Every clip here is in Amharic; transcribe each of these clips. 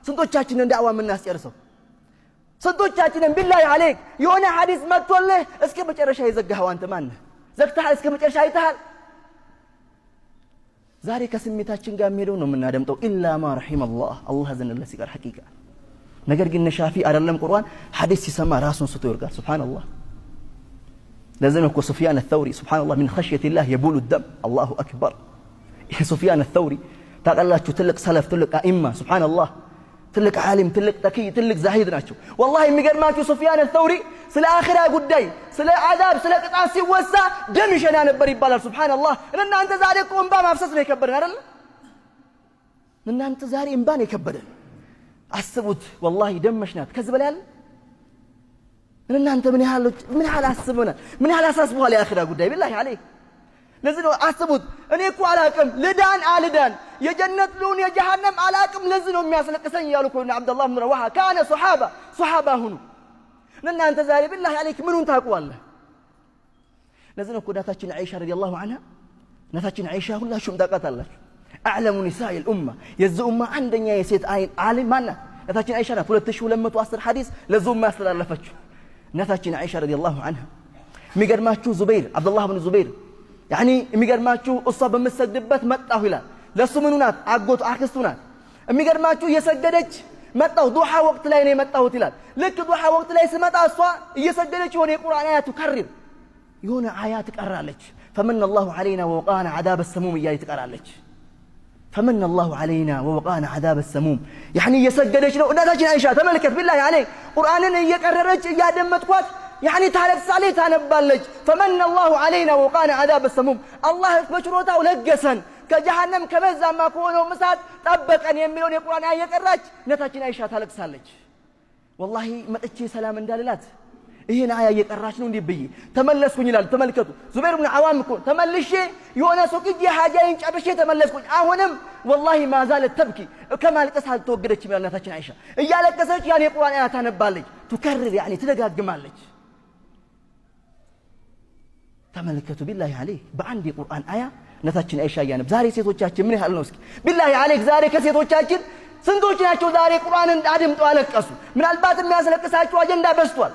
ስንቶቻችንን ዳዕዋ የምናስጨርሰው ስንቶቻችንን ቢላሂ አለይክ የሆነ ሐዲስ መጥቶልህ እስከ መጨረሻ የዘጋኸው አንተ ማን ነህ ዘግተሃል እስከ መጨረሻ አይተሃል ዛሬ ከስሜታችን ጋር የሚሄደው ነው የምናደምጠው ኢላ ማ ረሒመ አላህ ዘንለት ሲቀር ሐቂቃ ነገር ግን ነሻፊ አይደለም ቁርአን ሐዲስ ሲሰማ ራሱን ስቶ ይወርጋል ሱብሃንአላህ لازم يكون سفيان الثوري سبحان الله من خشية الله يبول الدم الله أكبر سفيان الثوري تقلّاتشو تلك سلف تلك أئمة سبحان الله تلك عالم تلك تكي تلك زاهد ناتشو والله ميقر ماتشو سفيان الثوري سلا آخرها قدّي سلا عذاب سلا قطعسي وسا دمي شنا نبري بالله سبحان الله لأن أنت زاري قنبا ما فسسنا يكبر هرل لأن أنت زاري إنبان يكبر السبوت والله دمشنات كذب لال لأن أنت من حال أسبونا من حال أساسبوها لآخرها قدّي بالله عليك لازم أسبوت أن يكون علاكم لدان آلدان يا جنة لون يا جهنم علاكم لازم ياسلك سني يالكم عبد الله بن رواحة كان صحابة هنو لأن أنت زاري بالله عليك من أنت أقوى الله لازم يكون نتاجين عائشة رضي الله عنها نتاجين عائشة كلها شو مدقات الله أعلم نساء الأمة يزوم ما عندنا يا سيد عالم منا نتاجين عائشة تقول تشو لما توصل حديث لزوم ما أصل الله فتش نتاجين عائشة رضي الله عنها ميقر ما تشو زبير عبد الله بن زبير يعني ميقر ما تشو أصاب مسدبات متأه هلال لسمنونات عقوت عكستونات ميقر ما تشو يسجدج متأه ضحى وقت لا يني متأه تلال لك ضحى وقت لا يسمت أصفى يسجدج وني قرآن آيات تكرر يونا آياتك أرالج فمن الله علينا ووقانا عذاب السموم إيايتك أرالج فمن الله علينا ووقانا عذاب السموم يعني يسجدج لو نتاجين عائشة تملكت بالله عليك قرآننا يكررج يا دمتكوات يعني تعرف صلي تنبلج فمن الله علينا وقانا عذاب السموم الله مشروطه ولقسا كجهنم كبزا ما كونه مساد طبق ان يميلون القران يقراج نتاجين عائشة تلقسالج والله متچي سلام اندالላት ይሄን አያ እየቀራች ነው እንዲብይ ተመለስኩኝ ይላል ተመልከቱ ዙበይር ኢብኑ አዋም እኮ ተመልሼ የሆነ ሱቅ ሂጄ ሐጃዬን ጨርሼ ተመለስኩኝ አሁንም والله ما زالت تبكي كما لقس አልተወገደች ይላል ነታችን አይሻ እያለቀሰች ያን የቁርአን አያ ታነባለች تكرر يعني ትደጋግማለች ተመልከቱ بالله عليك በአንድ የቁርአን አያ ነታችን አይሻ ያነብ ዛሬ ሴቶቻችን ምን ያህል ነው እስኪ بالله عليك ዛሬ ከሴቶቻችን ስንቶች ናቸው ዛሬ ቁርአንን አድምጠው አለቀሱ ምናልባት የሚያስለቅሳቸው አጀንዳ በዝቷል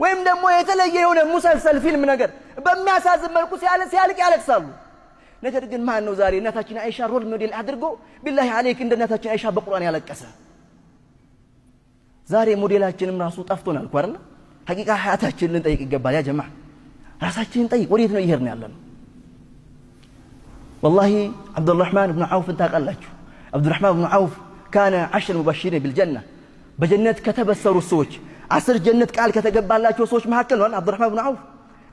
ወይም ደግሞ የተለየ የሆነ ሙሰልሰል ፊልም ነገር በሚያሳዝን መልኩ ሲያልቅ ያለቅሳሉ ነገር ግን ማን ነው ዛሬ እናታችን አይሻ ሮል ሞዴል አድርጎ بالله عليك እንደ እናታችን አይሻ በቁርአን ያለቀሰ ዛሬ ሞዴላችንም ራሱ ጠፍቶናል እኮ አይደል ሐቂቃ ሐያታችንን ልንጠይቅ ይገባል ያ ጀማዓ ራሳችንን ጠይቅ ወዴት ነው ይሄርን ያለነው والله عبد الرحمن بن عوف ታውቃላችሁ عبد الرحمن بن عوف كان 10 مبشرين بالجنه بجنة كتبسروا السوج 10 جنة قال ከተገባላቸው ሰዎች መካከል ነው عبد الرحمن بن عوف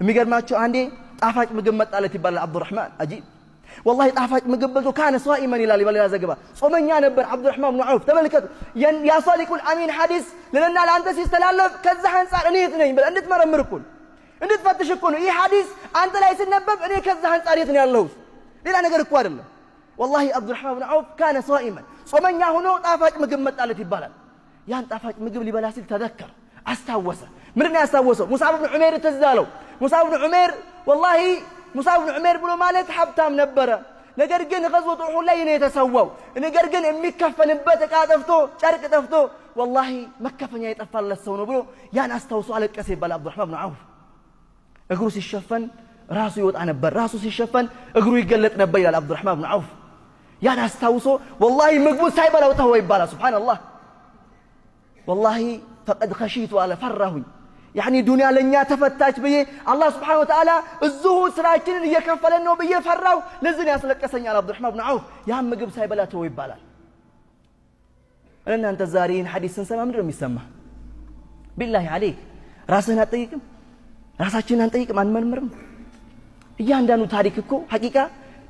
የሚገርማቸው አንዴ ጣፋጭ ምግብ መጣለት ይባላል عبد الرحمن አጂብ والله ጣፋጭ ምግብ በልቶ كان صائما ይላል በሌላ ዘገባ ጾመኛ ነበር عبد الرحمن بن عوف ተመልከቱ ያ صادق الامين حديث ለና ለአንተ ሲስተላለፍ ከዛ አንፃር እኔ የት ነኝ ብለህ እንድትመረምር እኮ እንድትፈትሽ እኮ ነው ይህ ሐዲስ አንተ ላይ ሲነበብ እኔ ከዛ አንፃር የት ነው ያለሁት ሌላ ነገር እኮ አይደለም والله عبد الرحمن بن عوف كان صائما ጾመኛ ሆኖ ጣፋጭ ምግብ መጣለት ይባላል ያን ጣፋጭ ምግብ ሊበላ ሲል ተذكر አስታወሰ ምንድን ነው ያስታወሰው ሙሳብ ኢብኑ ዑመይር ተዛለው ሙሳብ ኢብኑ ዑመይር والله ሙሳብ ኢብኑ ዑመይር ብሎ ማለት ሀብታም ነበረ ነገር ግን ገዝወቱ ኡሁድ ላይ ነው የተሰዋው ነገር ግን የሚከፈንበት ዕቃ ጠፍቶ ጨርቅ ጠፍቶ والله መከፈኛ የጠፋለት ሰው ነው ብሎ ያን አስታውሶ አለቀሰ ይባላል عبد الرحمن بن عوف እግሩ ሲሸፈን ራሱ ይወጣ ነበር ራሱ ሲሸፈን እግሩ ይገለጥ ነበር ይላል عبد الرحمن بن عوف ያን አስታውሶ والله ምግቡ ሳይበላው ተወው ይባላል سبحان الله والله فقد خشيت على فرهኝ يعني ዱንያ ለኛ ተፈታች በየ አላህ Subhanahu Wa Ta'ala እዙሁ ስራችንን እየከፈለን ነው በየ ፈራው ለዚህ ያስለቀሰኛል عبد الرحمن بن عوف ያን ምግብ ሳይበላ ተወው ይባላል እናንተ ዛሬን ሐዲስ ስንሰማ ምንድነው የሚሰማ بالله عليك ራስህን አትጠይቅም ራሳችንን አንጠይቅም አንመርምርም እያንዳንዱ ታሪክ እኮ ሐቂቃ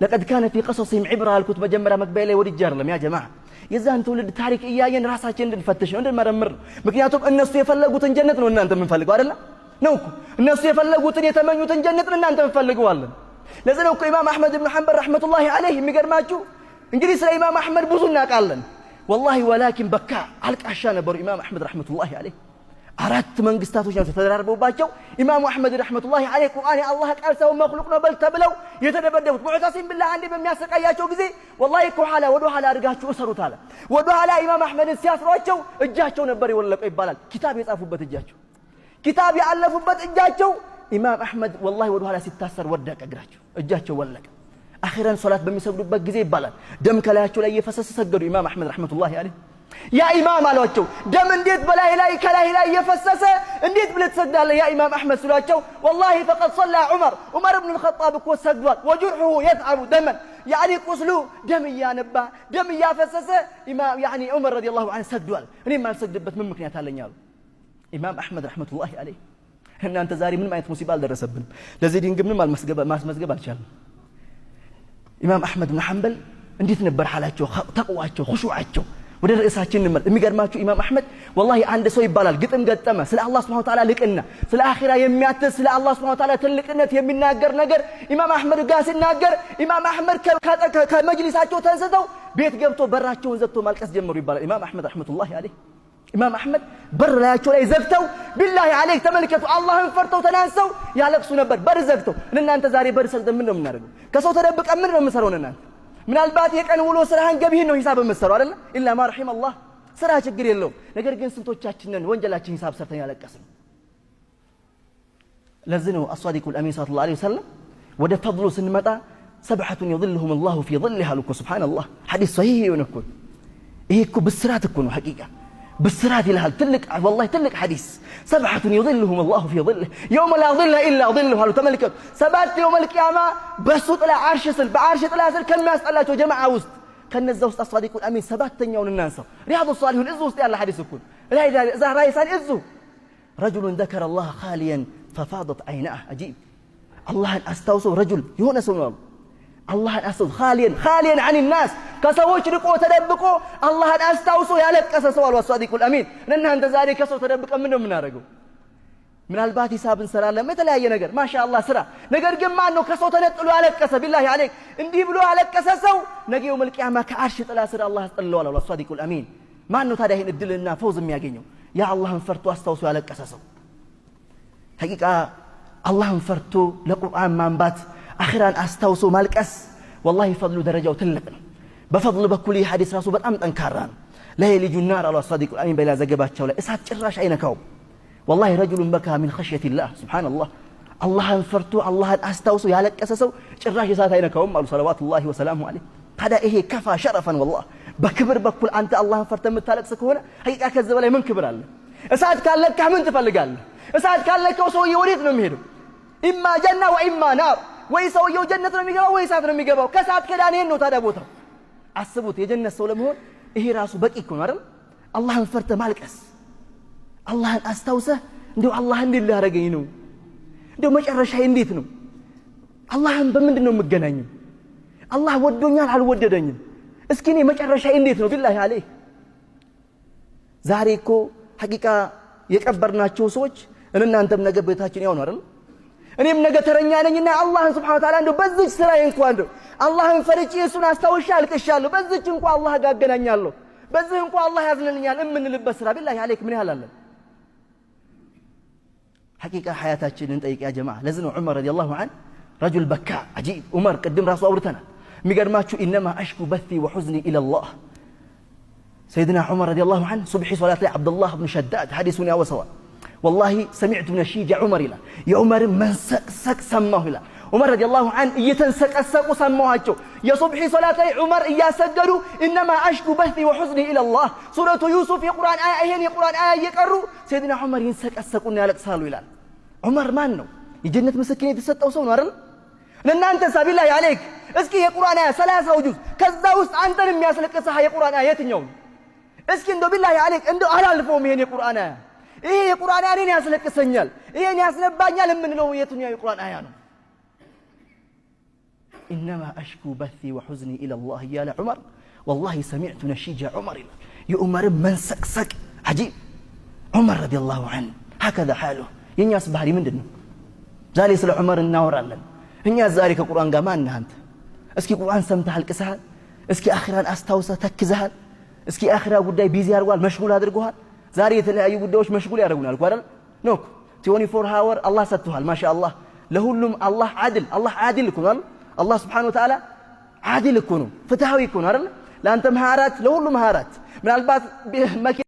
لقد كان في قصصهم عبره الكتب መጀመሪያ መግቢያ ላይ ወድጃር ለም ያ ጀማዓ የዛን ትውልድ ታሪክ እያየን ራሳችንን እንድንፈትሽ ነው እንድንመረምር ምክንያቱም እነሱ የፈለጉትን ጀነት ነው እናንተ የምንፈልገው አይደል ነው እኮ እነሱ የፈለጉትን የተመኙትን ጀነት ነው እናንተ የምንፈልገዋለን ለዚህ ነው እኮ ኢማም አህመድ ኢብኑ ሐንበል ረህመቱላሂ ዐለይሂ የሚገርማችሁ እንግዲህ ስለ ኢማም አህመድ ብዙ እናውቃለን والله ولكن በካ አልቃሻ ነበሩ ኢማም አህመድ ረህመቱላሂ ዐለይሂ አራት መንግስታቶች ናቸው ተደራርበውባቸው ኢማሙ አህመድ ረህመቱላሂ ዐለይሂ ቁርአን የአላህ ቃል ሰው መክሉቅ ነው በል ተብለው የተደበደቡት ሙዕተሲም ቢላህ አንዴ በሚያሰቃያቸው ጊዜ ወላሂ ከኋላ ወደ ኋላ አድርጋችሁ እሰሩት አለ። ወደ ኋላ ኢማም አህመድን ሲያስሯቸው እጃቸው ነበር የወለቀው ይባላል። ኪታብ የጻፉበት እጃቸው፣ ኪታብ ያለፉበት እጃቸው። ኢማም አህመድ ወላሂ ወደ ኋላ ሲታሰር ወደቀ እግራቸው፣ እጃቸው ወለቀ። አኺራን ሶላት በሚሰግዱበት ጊዜ ይባላል ደም ከላያቸው ላይ እየፈሰሰ ሰገዱ ኢማም አህመድ ረህመቱላሂ ዐለይሂ። ያ ኢማም አሏቸው ደም እንዴት በላይ ላይ ከላይ ላይ እየፈሰሰ እንዴት ብለህ ትሰግዳለህ ያ ኢማም አህመድ ስሏቸው ወላሂ ፈቀድ ሰላ ዑመር ብን الخطاب እኮ ሰግዷል ወጁርሁ يذعب دما يعني ቁስሉ ደም እያነባ ደም እያፈሰሰ ኢማም يعني ዑመር ረዲየላሁ ዐንሁ ሰግዷል እኔም አልሰግድበት ምን ምክንያት አለኝ አሉ ኢማም አህመድ ረህመቱላሂ ዐለይሂ። እናንተ ዛሬ ምንም አይነት ሙሲባ አልደረሰብንም፣ ለዚህ ዲን ግን ምንም ማስመዝገብ አልቻልንም። ኢማም አህመድ ብን ሐንበል እንዴት ነበር ሐላቸው፣ ተቅዋቸው፣ ኹሹዓቸው? ወደ ርዕሳችን እንመል። የሚገርማችሁ ኢማም አህመድ ወላሂ አንድ ሰው ይባላል ግጥም ገጠመ ስለ አላህ Subhanahu Wa Ta'ala ልቅና ስለ አኺራ የሚያትስ ስለ አላህ Subhanahu Wa Ta'ala ትልቅነት የሚናገር ነገር ኢማም አህመድ ጋር ሲናገር ኢማም አህመድ ከመጅሊሳቸው ተንስተው ቤት ገብቶ በራቸውን ዘግቶ ማልቀስ ጀመሩ ይባላል ኢማም አህመድ ረህመቱላሂ ዐለይሂ። ኢማም አህመድ በር ላያቸው ላይ ዘግተው ቢላሂ ዐለይክ ተመልከቱ አላህን ፈርተው ተናንሰው ያለቅሱ ነበር በር ዘግተው። እናንተ ዛሬ በር ሰግደን ምን ነው የምናደርገው? ከሰው ተደብቀን ምን ነው የምንሰራው? እናንተ ምናልባት የቀን ውሎ ስራህን ገቢህን ነው ሂሳብ የምትሰራው አይደል? ኢላ ማ ረሒም አላህ ስራ ችግር የለውም። ነገር ግን ስንቶቻችንን ወንጀላችን ሂሳብ ሰርተን ያለቀስን? ለዚህ ነው አስዋዲቁል አሚን ሰለላሁ ዐለይሂ ወሰለም ወደ ፈድሉ ስንመጣ ሰብሐቱን يظلهم الله في ظله አሉ እኮ ሱብሃንአላህ። ሐዲስ ሰሂህ የሆነ እኮ ይሄ እኮ ብስራት እኮ ነው ሐቂቃ بالسرات ይልሃል ትልቅ والله ትልቅ ሐዲስ سبعة يظلهم الله في ظله يوم لا ظل إلا ظله አሉ ተመልከቱ። ሰባት يوم القيامة በሱ ጥላ ዓርሽ ስር በዓርሽ ጥላ ስር ከሚያስጠላቸው ጀማዓ ውስጥ ከነዛ ውስጥ አስዋዲቁል አሚን ሰባተኛውን እናንሳው። ሪያዱ ሷሊሁን እዙ ውስጥ ያለ ሐዲስ እኮ ላይ ራይሳን እዙ رجل ذكر الله خاليا ففاضت عيناه عجيب አላህን አስታውሰው ረጁል የሆነ ሰው ነው አላህን አስታውሰው خاليا عن الناس ከሰዎች ርቆ ተደብቆ አላህን አስታውሶ ያለቀሰ ሰው አሉ አስዋዲቁል አሚን። እናንተ ዛሬ ከሰው ተደብቀ ምን ነው የምናደርገው? ምናልባት ሂሳብ እንሰራለን የተለያየ ነገር ማሻአላህ ስራ። ነገር ግን ማን ነው ከሰው ተነጥሎ ያለቀሰ? ቢላሂ ዐለይክ እንዲህ ብሎ ያለቀሰ ሰው ነገ የውመል ቂያማ ከዓርሽ ጥላ ስር አላህ ያስጠልለዋል አሉ አስዋዲቁል አሚን። ማን ነው ታዲያ ይሄን እድልና ፈውዝ የሚያገኘው? ያ አላህን ፈርቶ አስታውሶ ያለቀሰ ሰው። ሐቂቃ አላህን ፈርቶ ለቁርአን ማንባት አኺራን አስታውሶ ማልቀስ ወላሂ ፈድሉ ደረጃው ትልቅ ነው። በፈضل በኩል ይህ ሐዲስ ራሱ በጣም ጠንካራ ነው። ለይልጁ النار አሉ አስዋዲቁል አሚን በላ ዘገባቸው ላይ እሳት ጭራሽ አይነካውም። والله رجل بكى من خشية الله سبحان الله አላህን ፈርቶ አላህን አስታውሶ ያለቀሰ ሰው ጭራሽ እሳት አይነካውም አሉ ሰለዋቱላሂ ወሰላሙ ዐለይሂ። ታዲያ ይሄ ከፋ ሸረፈን والله በክብር በኩል አንተ አላህን ፈርተ የምታለቅስ ከሆነ ሐቂቃ ከዚህ በላይ ምን ክብር አለ? እሳት ካለካ ምን ትፈልጋለህ? እሳት ካለከው ሰውዬ ወዴት ነው የሚሄደው? ኢማ ጀና ወኢማ ናር። ወይ ሰውዬው ጀነት ነው የሚገባው ወይ እሳት ነው የሚገባው። ከእሳት ከዳን ይሄን ነው ታዲያ ቦታው። አስቡት የጀነት ሰው ለመሆን ይሄ ራሱ በቂ እኮ ነው አይደል? አላህን ፈርተ ማልቀስ አላህን አስታውሰህ እንደው አላህ እንዴት ሊያደርገኝ ነው? እንደው መጨረሻዬ እንዴት ነው? አላህን በምንድን ነው የምገናኘው? አላህ ወዶኛል አልወደደኝም? እስኪ እኔ መጨረሻዬ እንዴት ነው? ቢላሂ ዐለይህ ዛሬ እኮ ሐቂቃ የቀበርናቸው ሰዎች እናንተም ነገ ቤታችን ያው ነው አይደል? እኔም ነገ ተረኛ ነኝና አላህን ሱብሓነሁ ወተዓላ እንደው በዚች ስራዬ እንኳን እንደው አላህን ፈርጬ እሱን አስታውሻ አልቅሻለሁ፣ በዚች እንኳን አላህ ጋር አገናኛለሁ፣ በዚህ እንኳን አላህ ያዝንልኛል የምንልበት ስራ ቢላሂ ዐለይክ ምን ያህል አለን? ሐቂቃ ሐያታችንን ጠይቅ ያ ጀማዓ። ለዚህ ነው ዑመር ረዲየላሁ ዐንሁ ረጁል በካ አጂብ ዑመር ቅድም ራሱ አውርተናል። የሚገርማችሁ ኢነማ አሽኩ በቲ ወሑዝኒ ኢለላህ ሰይድና ዑመር ረዲየላሁ ዐንሁ ሱብሒ ሶላት ላይ ዓብዱላህ ብን ሸዳድ ሐዲሱን ያወሰዋል። ወላሂ ሰሚዕቱ ነሺጀ ዑመር ይላል የዑመርን መንሰቅሰቅ ሰማሁ ይላል። ዑመር ረዲየላሁ ዐንሁ እየተንሰቀሰቁ ሰማኋቸው የሱብሒ ሶላት ላይ ዑመር እያሰገዱ ኢነማ አሽኩ በቲ ወሑዝኒ ኢለላህ ሱረቱ ዩሱፍ የቁርአን አያ ይሄን የቁርአን አያ እየቀሩ ሰይድና ዑመር ይንሰቀሰቁና ያለቅሳሉ ይላል። ዑመር ማን ነው? የጀነት ምስክርነት የተሰጠው ሰው ነው አይደል? ለእናንተ ቢላሂ ዐለይክ እስኪ የቁርአን አያ 30 ጁዝ ከዛ ውስጥ አንተን የሚያስለቅስህ የቁርአን አያ የትኛው ነው? እስኪ እንደው ቢላሂ ዐለይክ እንደው አላልፈውም ይሄን የቁርአን አያ ይሄ የቁርአን አያ እኔን ያስለቅሰኛል ይሄን ያስነባኛል የምንለው የትኛው የቁርአን አያ ነው? ኢነማ አሽኩ በቲ ወሑዝኒ ኢለላህ እያለ ዑመር ወላሂ ሰሚዕቱ ነሺጀ ዑመር ይላል የዑመርን መንሰቅሰቅ አጂብ። ዑመር ረዲየላሁ ዐንሁ ሀከዛ ሓሉሁ። የእኛስ ባህሪ ምንድን ነው? ዛሬ ስለ ዑመር እናወራለን። እኛ ዛሬ ከቁርአን ጋር ማን ነህ አንተ? እስኪ ቁርአን ሰምተህ አልቅሰሃል? እስኪ አኺራን አስታውሰህ ተክዘሃል? እስኪ አኺራ ጉዳይ ቢዚ አድርጓል መሽጉል አድርጎሃል? ዛሬ የተለያዩ ጉዳዮች መሽጉል ያደርጉናል እኮ አይደል ነው 24 ሃወር አላህ ሰጥቷል ማሻአላህ ለሁሉም አላህ ዓድል እኮ ነው አላህ Subhanahu Wa Ta'ala ዓድል እኮ ነው ፍትሃዊ እኮ ነው አይደል ለአንተም 24 ለሁሉም 24 ምናልባት